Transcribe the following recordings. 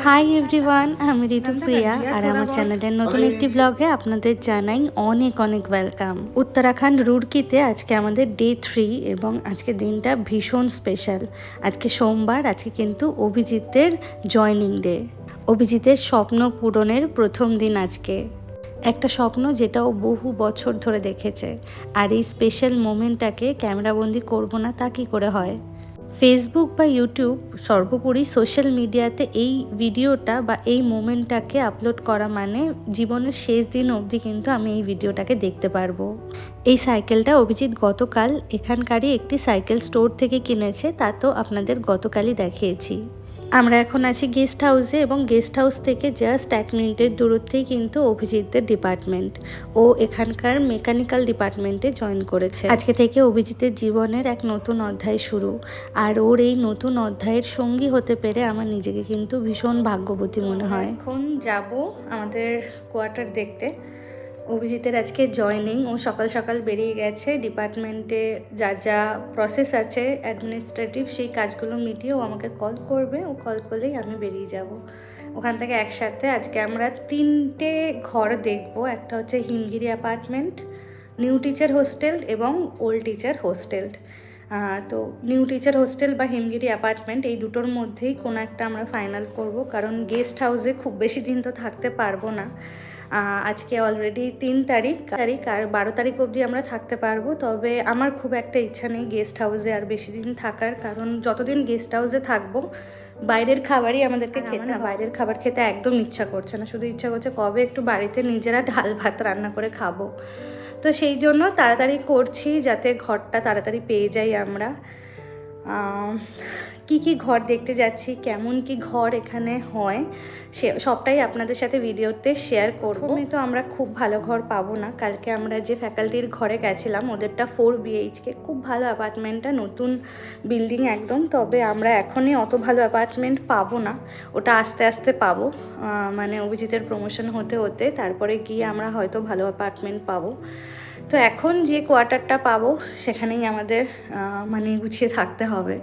Hi everyone, আমি ঋতু প্রিয়া আর আমার চ্যানেলের নতুন একটি ব্লগে আপনাদের জানাই অনেক অনেক ওয়েলকাম। উত্তরাখণ্ড রুড়কিতে আজকে আমাদের ডে 3 এবং আজকে দিনটা ভীষণ স্পেশাল। আজকে সোমবার, আজকে কিন্তু অভিজিতের জয়নিং ডে, অভিজিতের স্বপ্ন পূরণের প্রথম দিন আজকে। একটা স্বপ্ন যেটা ও বহু বছর ধরে দেখেছে, আর এই স্পেশাল মোমেন্টটাকে ক্যামেরাবন্দি করব না তা কী করে হয়। ফেসবুক বা ইউটিউব, সর্বোপরি সোশ্যাল মিডিয়াতে এই ভিডিওটা বা এই মোমেন্টটাকে আপলোড করা মানে জীবনের শেষ দিন অবধি কিন্তু আমি এই ভিডিওটাকে দেখতে পারবো। এই সাইকেলটা অভিজিৎ গতকাল এখানকারই একটি সাইকেল স্টোর থেকে কিনেছে, তা তো আপনাদের গতকালই দেখিয়েছি। আমরা এখন আছি গেস্ট হাউসে এবং গেস্ট হাউস থেকে জাস্ট 1 মিনিটের দূরত্বেই কিন্তু অভিজিতের ডিপার্টমেন্ট। ও এখানকার মেকানিক্যাল ডিপার্টমেন্টে জয়েন করেছে। আজকে থেকে অভিজিতের জীবনের এক নতুন অধ্যায় শুরু, আর ওর এই নতুন অধ্যায়ের সঙ্গী হতে পেরে আমার নিজেকে কিন্তু ভীষণ ভাগ্যবতী মনে হয়। এখন যাব আমাদের কোয়ার্টার দেখতে। অভিজিতের আজকে জয়নিং, ও সকাল সকাল বেরিয়ে গেছে ডিপার্টমেন্টে যা যা প্রসেস আছে অ্যাডমিনিস্ট্রেটিভ সেই কাজগুলো মিটিয়ে ও আমাকে কল করবে। ও কল করলেই আমি বেরিয়ে যাব ওখান থেকে একসাথে। আজকে আমরা 3টে ঘর দেখব। একটা হচ্ছে Himgiri apartment, new teacher hostel এবং ওল্ড টিচার হোস্টেল। তো নিউ টিচার হোস্টেল বা হিমগিরি অ্যাপার্টমেন্ট এই দুটোর মধ্যেই কোনো একটা আমরা ফাইনাল করব, কারণ গেস্ট হাউসে খুব বেশি দিন তো থাকতে পারবো না। আজকে অলরেডি 3 তারিখ আর 12 তারিখ অবধি আমরা থাকতে পারবো। তবে আমার খুব একটা ইচ্ছা নেই গেস্ট হাউসে আর বেশি দিন থাকার, কারণ যতদিন গেস্ট হাউসে থাকবো বাইরের খাবারই আমাদেরকে খেতে, বাইরের খাবার খেতে একদম ইচ্ছা করছে না। শুধু ইচ্ছা করছে কবে একটু বাড়িতে নিজেরা ডাল ভাত রান্না করে খাবো। তো সেই জন্য তাড়াতাড়ি করছি যাতে ঘরটা তাড়াতাড়ি পেয়ে যাই আমরা। কি ঘর দেখতে যাচ্ছি, কেমন কি ঘর এখানে হয় সে সবটাই আপনাদের সাথে ভিডিওতে শেয়ার করবো। তো আমরা খুব ভালো ঘর পাবো না। কালকে আমরা যে ফ্যাকাল্টির ঘরে গেছিলাম ওদেরটা 4 BHK, খুব ভালো অ্যাপার্টমেন্টটা, নতুন বিল্ডিং একদম। তবে আমরা এখনই অত ভালো অ্যাপার্টমেন্ট পাবো না, ওটা আস্তে আস্তে পাবো। মানে অভিজিতের প্রমোশন হতে হতে তারপরে গিয়ে আমরা হয়তো ভালো অ্যাপার্টমেন্ট পাবো। তো এখন যে কোয়ার্টারটা পাবো সেখানেই আমাদের মানে গুছিয়ে থাকতে হবে।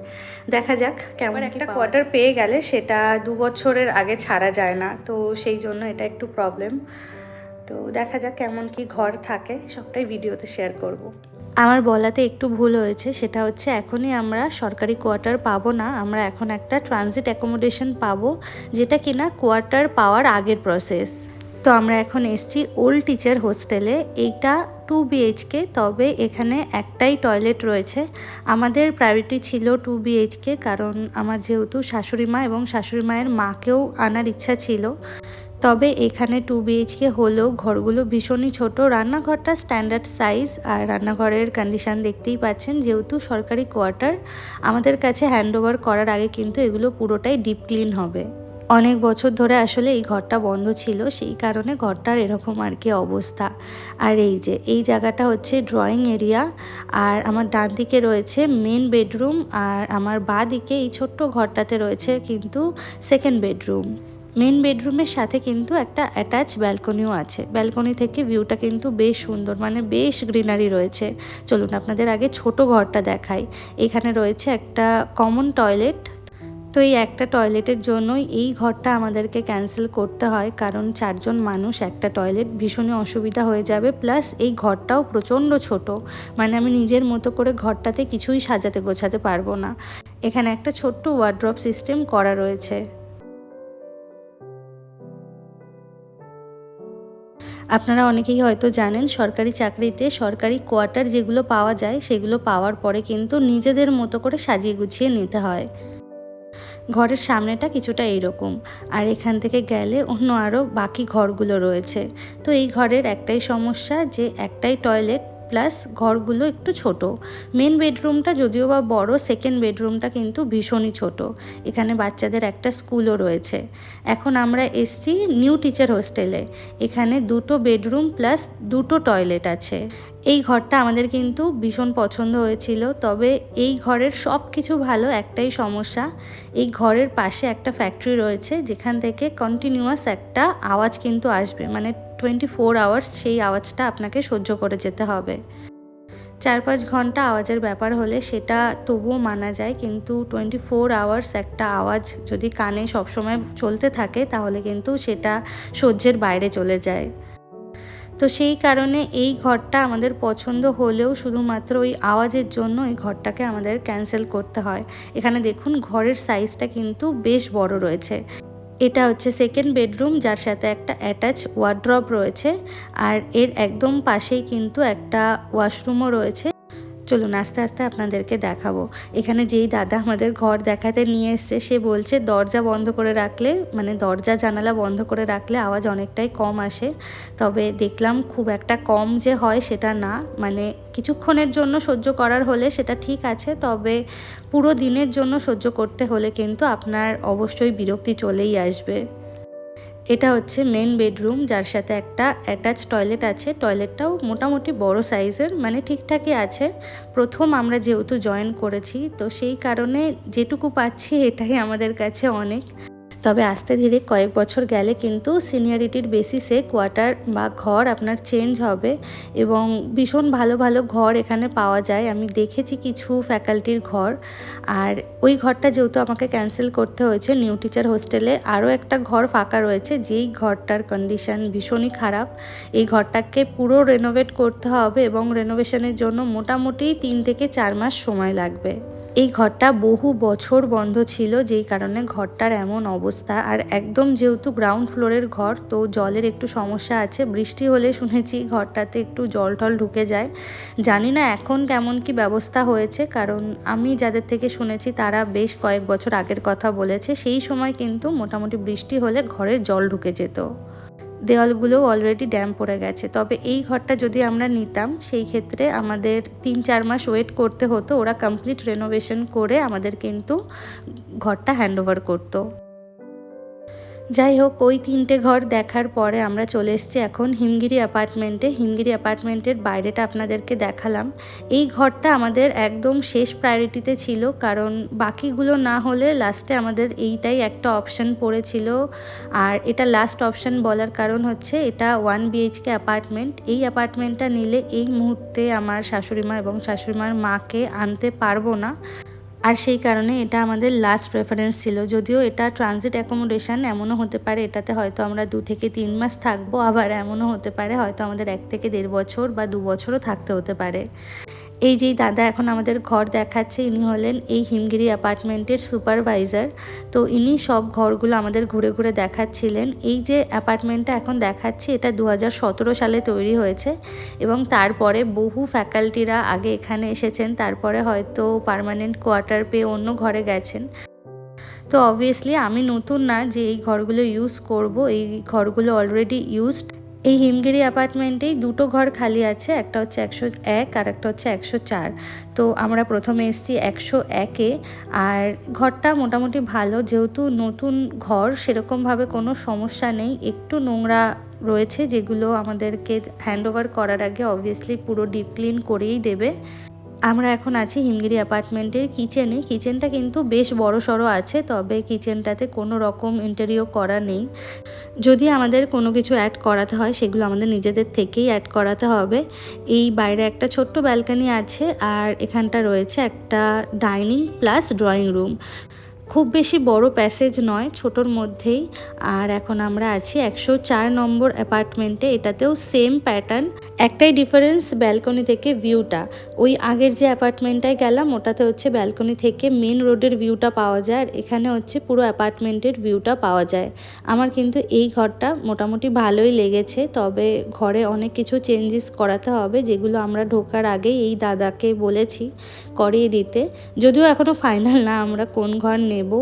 দেখা যাক কেমন। একটা কোয়ার্টার পেয়ে গেলে সেটা 2 বছরের আগে ছাড়া যায় না, তো সেই জন্য এটা একটু প্রবলেম। তো দেখা যাক কেমন কি ঘর থাকে, সবটাই ভিডিওতে শেয়ার করব। আমার বলাতে একটু ভুল হয়েছে, সেটা হচ্ছে এখনই আমরা সরকারি কোয়ার্টার পাবো না, আমরা এখন একটা ট্রানজিট অ্যাকোমোডেশন পাবো, যেটা কিনা কোয়ার্টার পাওয়ার আগের প্রসেস। তো আমরা এখন এসছি ওল্ড টিচার হোস্টেলে। এইটা 2 BHK, তবে এখানে একটাই টয়লেট রয়েছে। আমাদের প্রায়োরিটি ছিল 2 BHK, কারণ আমার যেহেতু শাশুড়ি মা এবং শাশুড়ি মায়ের মাকেও আনার ইচ্ছা ছিল। তবে এখানে 2 BHK হলেও ঘরগুলো ভীষণই ছোট। রান্নাঘরটা স্ট্যান্ডার্ড সাইজ, আর রান্নাঘরের কন্ডিশান দেখতেই পাচ্ছেন। যেহেতু সরকারি কোয়ার্টার, আমাদের কাছে হ্যান্ডওভার করার আগে কিন্তু এগুলো পুরোটাই ডিপ ক্লিন হবে। অনেক বছর ধরে আসলে এই ঘরটা বন্ধ ছিল, সেই কারণে ঘরটার এরকম আর কি অবস্থা। আর এই যে এই জায়গাটা হচ্ছে ড্রয়িং এরিয়া, আর আমার ডান দিকে রয়েছে মেন বেডরুম, আর আমার বাঁ দিকে এই ছোট্ট ঘরটাতে রয়েছে কিন্তু সেকেন্ড বেডরুম। মেন বেডরুমের সাথে কিন্তু একটা অ্যাটাচ ব্যালকনিও আছে। ব্যালকনি থেকে ভিউটা কিন্তু বেশ সুন্দর, মানে বেশ গ্রিনারি রয়েছে। চলুন আপনাদের আগে ছোট ঘরটা দেখাই। এখানে রয়েছে একটা কমন টয়লেট। তো এই একটা টয়লেটের জন্যই এই ঘরটা আমাদেরকে ক্যান্সেল করতে হয়, কারণ 4 জন মানুষ একটা টয়লেট, ভীষণই অসুবিধা হয়ে যাবে। প্লাস এই ঘরটাও প্রচণ্ড ছোট, মানে আমি নিজের মতো করে ঘরটাতে কিছুই সাজাতে গোছাতে পারবো না। এখানে একটা ছোট্ট ওয়ার্ড্রপ সিস্টেম করা রয়েছে। আপনারা অনেকেই হয়তো জানেন সরকারি চাকরিতে সরকারি কোয়ার্টার যেগুলো পাওয়া যায় সেগুলো পাওয়ার পরে কিন্তু নিজেদের মতো করে সাজিয়ে গুছিয়ে নিতে হয়। ঘরের সামনেটা কিছুটা এইরকম, আর এখান থেকে গেলে অন্য আরও বাকি ঘরগুলো রয়েছে। তো এই ঘরের একটাই সমস্যা যে একটাই টয়লেট, প্লাস ঘরগুলো একটু ছোট। মেন বেডরুমটা যদিও বা বড়, সেকেন্ড বেডরুমটা কিন্তু ভীষণই ছোট। এখানে বাচ্চাদের একটা স্কুলও রয়েছে। এখন আমরা এসছি নিউ টিচার হোস্টেলে। এখানে 2টো বেডরুম প্লাস 2টো টয়লেট আছে। এই ঘরটা আমাদের কিন্তু ভীষণ পছন্দ হয়েছিল। তবে এই ঘরের সব কিছু ভালো, একটাই সমস্যা, এই ঘরের পাশে একটা ফ্যাক্টরি রয়েছে যেখান থেকে কন্টিনিউয়াস একটা আওয়াজ কিন্তু আসবে, মানে 24 আওয়ার্স সেই আওয়াজটা আপনাকে সহ্য করে যেতে হবে। 4-5 ঘন্টা আওয়াজের ব্যাপার হলে সেটা তবুও মানা যায়, কিন্তু 24 আওয়ার্স একটা আওয়াজ যদি কানে সবসময় চলতে থাকে তাহলে কিন্তু সেটা সহ্যের বাইরে চলে যায়। তো সেই কারণে এই ঘরটা আমাদের পছন্দ হলেও শুধুমাত্র ওই আওয়াজের জন্য এই ঘরটাকে আমাদের ক্যান্সেল করতে হয়। এখানে দেখুন ঘরের সাইজটা কিন্তু বেশ বড় রয়েছে। এটা হচ্ছে সেকেন্ড বেডরুম, যার সাথে একটা অ্যাটাচ ওয়ার্ড্রপ রয়েছে, আর এর একদম পাশেই কিন্তু একটা ওয়াশরুমও রয়েছে। চলুন আস্তে আস্তে আপনাদেরকে দেখাবো। এখানে যেই দাদা আমাদের ঘর দেখাতে নিয়ে এসছে সে বলছে দরজা বন্ধ করে রাখলে, মানে দরজা জানালা বন্ধ করে রাখলে আওয়াজ অনেকটাই কম আসে। তবে দেখলাম খুব একটা কম যে হয় সেটা না, মানে কিছুক্ষণের জন্য সহ্য করার হলে সেটা ঠিক আছে, তবে পুরো দিনের জন্য সহ্য করতে হলে কিন্তু আপনার অবশ্যই বিরক্তি চলেই আসবে। এটা হচ্ছে মেন বেডরুম, যার সাথে একটা অ্যাটাচ টয়লেট আছে। টয়লেটটাও মোটামুটি বড় সাইজের, মানে ঠিকঠাকই আছে। প্রথম আমরা যেহেতু জয়েন করেছি তো সেই কারণে যেটুকু পাচ্ছি এটাই আমাদের কাছে অনেক। তবে আস্তে ধীরে কয়েক বছর গেলে কিন্তু সিনিয়রিটির বেসিসে কোয়ার্টার বা ঘর আপনার চেঞ্জ হবে, এবং ভীষণ ভালো ভালো ঘর এখানে পাওয়া যায়। আমি দেখেছি কিছু ফ্যাকাল্টির ঘর, আর ওই ঘরটা যেহেতু আমাকে ক্যান্সেল করতে হয়েছে, নিউ টিচার হোস্টেলে আরও একটা ঘর ফাঁকা রয়েছে যেই ঘরটার কন্ডিশন ভীষণই খারাপ। এই ঘরটাকে পুরো রেনোভেট করতে হবে এবং রেনোভেশনের জন্য মোটামুটি 3 থেকে 4 মাস সময় লাগবে। এই ঘরটা বহু বছর বন্ধ ছিল, যেই কারণে ঘরটার এমন অবস্থা। আর একদম যেহেতু গ্রাউন্ড ফ্লোরের ঘর, তো জলের একটু সমস্যা আছে। বৃষ্টি হলে শুনেছি ঘরটাতে একটু জল টল ঢুকে যায়। জানি না এখন কেমন কি ব্যবস্থা হয়েছে, কারণ আমি যাদের থেকে শুনেছি তারা বেশ কয়েক বছর আগের কথা বলেছে। সেই সময় কিন্তু মোটামুটি বৃষ্টি হলে ঘরের জল ঢুকে যেত। দেওয়ালগুলো অলরেডি ড্যাম পড়ে গেছে। তবে এই ঘরটা যদি আমরা নিতাম সেই ক্ষেত্রে আমাদের 3-4 মাস ওয়েট করতে হতো। ওরা কমপ্লিট রেনোভেশন করে আমাদের কিন্তু ঘরটা হ্যান্ডওভার করতো। যাই হোক, ওই 3টে ঘর দেখার পরে আমরা চলে এসেছি এখন হিমগিরি অ্যাপার্টমেন্টে। হিমগিরি অ্যাপার্টমেন্টের বাইরেটা আপনাদেরকে দেখালাম। এই ঘরটা আমাদের একদম শেষ প্রায়োরিটিতে ছিল, কারণ বাকিগুলো না হলে লাস্টে আমাদের এইটাই একটা অপশান পড়েছিল। আর এটা লাস্ট অপশান বলার কারণ হচ্ছে এটা 1 BHK অ্যাপার্টমেন্ট। এই অ্যাপার্টমেন্টটা নিলে এই মুহূর্তে আমার শাশুড়িমা এবং শাশুড়িমার মাকে আনতে পারবো না, আর সেই কারণে এটা আমাদের লাস্ট প্রেফারেন্স ছিল। যদিও এটা ট্রানজিট অ্যাকোমোডেশন, এমনও হতে পারে এটাতে হয়তো আমরা 2 থেকে 3 মাস থাকবো, আবার এমনও হতে পারে হয়তো আমাদের 1 থেকে 1.5 বছর বা 2 বছরও থাকতে হতে পারে। এই যেই দাদা এখন আমাদের ঘর দেখাচ্ছে ইনি হলেন এই হিমগিরি অ্যাপার্টমেন্টের সুপারভাইজার। তো ইনি সব ঘরগুলো আমাদের ঘুরে ঘুরে দেখাচ্ছিলেন। এই যে অ্যাপার্টমেন্টটা এখন দেখাচ্ছি এটা 2017 সালে তৈরি হয়েছে, এবং তারপরে বহু ফ্যাকাল্টিরা আগে এখানে এসেছেন, তারপরে হয়তো পার্মানেন্ট কোয়ার্টার পেয়ে অন্য ঘরে গেছেন। তো অবভিয়াসলি আমি নতুন না যে এই ঘরগুলো ইউজ করব, এই ঘরগুলো অলরেডি ইউজড। এই হিমগিরি অ্যাপার্টমেন্টেই 2টো ঘর খালি আছে, একটা হচ্ছে 101 আর একটা হচ্ছে 104। তো আমরা প্রথমে এসেছি 101-এ। আর ঘরটা মোটামুটি ভালো, যেহেতু নতুন ঘর সেরকমভাবে কোনো সমস্যা নেই। একটু নোংরা রয়েছে যেগুলো আমাদেরকে হ্যান্ডওভার করার আগে অবভিয়াসলি পুরো ডিপ ক্লিন করেই দেবে। আমরা এখন আছি হিমগিরি অ্যাপার্টমেন্টের কিচেনে। কিচেনটা কিন্তু বেশ বড়সড় আছে, তবে কিচেনটাতে কোনো রকম ইন্টেরিয়র করা নেই। যদি আমাদের কোনো কিছু অ্যাড করাতে হয় সেগুলো আমাদের নিজেদের থেকেই অ্যাড করাতে হবে। এই বাইরে একটা ছোট্ট ব্যালকনি আছে, আর এখানটা রয়েছে একটা ডাইনিং প্লাস ড্রয়িং রুম। খুব বেশি বড় প্যাসেজ নয়, ছোটোর মধ্যেই। আর এখন আমরা আছি 104 নম্বর অ্যাপার্টমেন্টে। এটাতেও সেম প্যাটার্ন, একটাই ডিফারেন্স ব্যালকনি থেকে ভিউটা। ওই আগের যে অ্যাপার্টমেন্টটায় গেলাম ওটাতে হচ্ছে ব্যালকনি থেকে মেন রোডের ভিউটা পাওয়া যায়, আর এখানে হচ্ছে পুরো অ্যাপার্টমেন্টের ভিউটা পাওয়া যায়। আমার কিন্তু এই ঘরটা মোটামুটি ভালোই লেগেছে, তবে ঘরে অনেক কিছু চেঞ্জেস করাতে হবে, যেগুলো আমরা ঢোকার আগেই এই দাদাকে বলেছি করিয়ে দিতে। যদিও এখনও ফাইনাল না আমরা কোন ঘর নেব।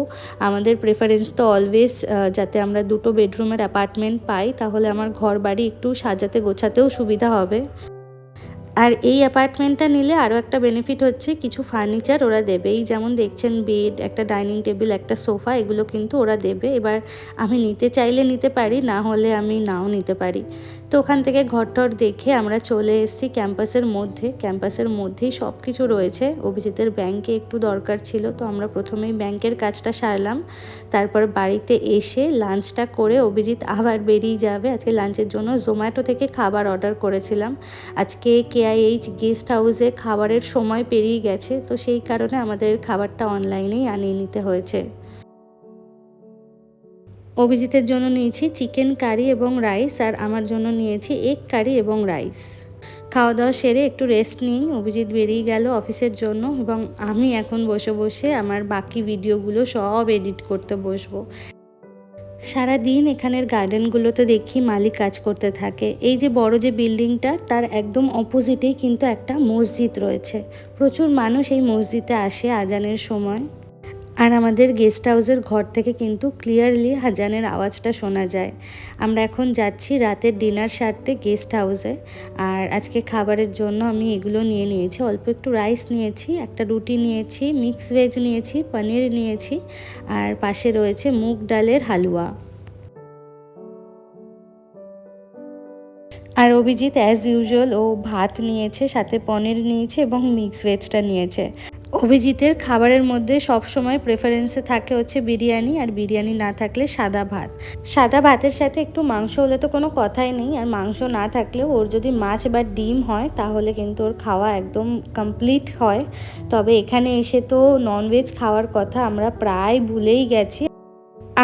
আমাদের প্রেফারেন্স তো অলওয়েজ যাতে আমরা 2টো বেডরুমের অ্যাপার্টমেন্ট পাই, তাহলে আমার ঘর বাড়ি একটু সাজাতে গোছাতেও সুবিধা হবে। আর এই অ্যাপার্টমেন্টটা নিলে আরও একটা বেনিফিট হচ্ছে কিছু ফার্নিচার ওরা দেবে। এই যেমন দেখছেন বেড, একটা ডাইনিং টেবিল, একটা সোফা, এগুলো কিন্তু ওরা দেবে। এবার আমি নিতে চাইলে নিতে পারি, না হলে আমি নাও নিতে পারি। তো ওখান থেকে ঘরটর দেখে আমরা চলে এসেছি ক্যাম্পাসের মধ্যে। ক্যাম্পাসের মধ্যেই সব কিছু রয়েছে। অভিজিতের ব্যাংকে একটু দরকার ছিল, তো আমরা প্রথমেই ব্যাংকের কাজটা সারলাম। তারপর বাড়িতে এসে লাঞ্চটা করে অভিজিৎ আবার বেরিয়ে যাবে। আজকে লাঞ্চের জন্য জোম্যাটো থেকে খাবার অর্ডার করেছিলাম। আজকে KIH গেস্ট হাউসে খাবারের সময় পেরিয়ে গেছে, তো সেই কারণে আমাদের খাবারটা অনলাইনেই আনিয়ে নিতে হয়েছে। অভিজিতের জন্য নিয়েছি চিকেন কারি এবং রাইস, আর আমার জন্য নিয়েছি এগ কারি এবং রাইস। খাওয়া দাওয়া সেরে একটু রেস্ট নিই। অভিজিৎ বেরিয়ে গেল অফিসের জন্য এবং আমি এখন বসে বসে আমার বাকি ভিডিওগুলো সব এডিট করতে বসবো। সারাদিন এখানের গার্ডেনগুলোতে দেখি মালিক কাজ করতে থাকে। এই যে বড় যে বিল্ডিংটা, তার একদম অপোজিটেই কিন্তু একটা মসজিদ রয়েছে। প্রচুর মানুষ এই মসজিদে আসে আজানের সময়। আর আমাদের গেস্ট হাউসের ঘর থেকে কিন্তু ক্লিয়ারলি আজানের আওয়াজটা শোনা যায়। আমরা এখন যাচ্ছি রাতের ডিনার সারতে গেস্ট হাউসে। আর আজকে খাবারের জন্য আমি এগুলো নিয়ে নিয়েছি। অল্প একটু রাইস নিয়েছি, একটা রুটি নিয়েছি, মিক্স ভেজ নিয়েছি, পনির নিয়েছি, আর পাশে রয়েছে মুগ ডালের হালুয়া। আর অভিজিৎ অ্যাজ ইউজুয়াল ও ভাত নিয়েছে, সাথে পনির নিয়েছে এবং মিক্স ভেজটা নিয়েছে। অভিজিতের খাবারের মধ্যে সব সময় প্রেফারেন্সে থাকে হচ্ছে বিরিয়ানি, আর বিরিয়ানি না থাকলে সাদা ভাত। সাদা ভাতের সাথে একটু মাংস হলে তো কোনো কথাই নেই, আর মাংস না থাকলেও ওর যদি মাছ বা ডিম হয় তাহলে কিন্তু ওর খাওয়া একদম কমপ্লিট হয়। তবে এখানে এসে তো ননভেজ খাওয়ার কথা আমরা প্রায় ভুলেই গেছি।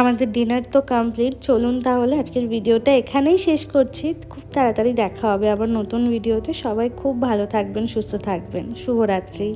আমাদের ডিনার তো কমপ্লিট। চলুন তাহলে আজকের ভিডিওটা এখানেই শেষ করছি। খুব তাড়াতাড়ি দেখা হবে আবার নতুন ভিডিওতে। সবাই খুব ভালো থাকবেন, সুস্থ থাকবেন। শুভরাত্রি।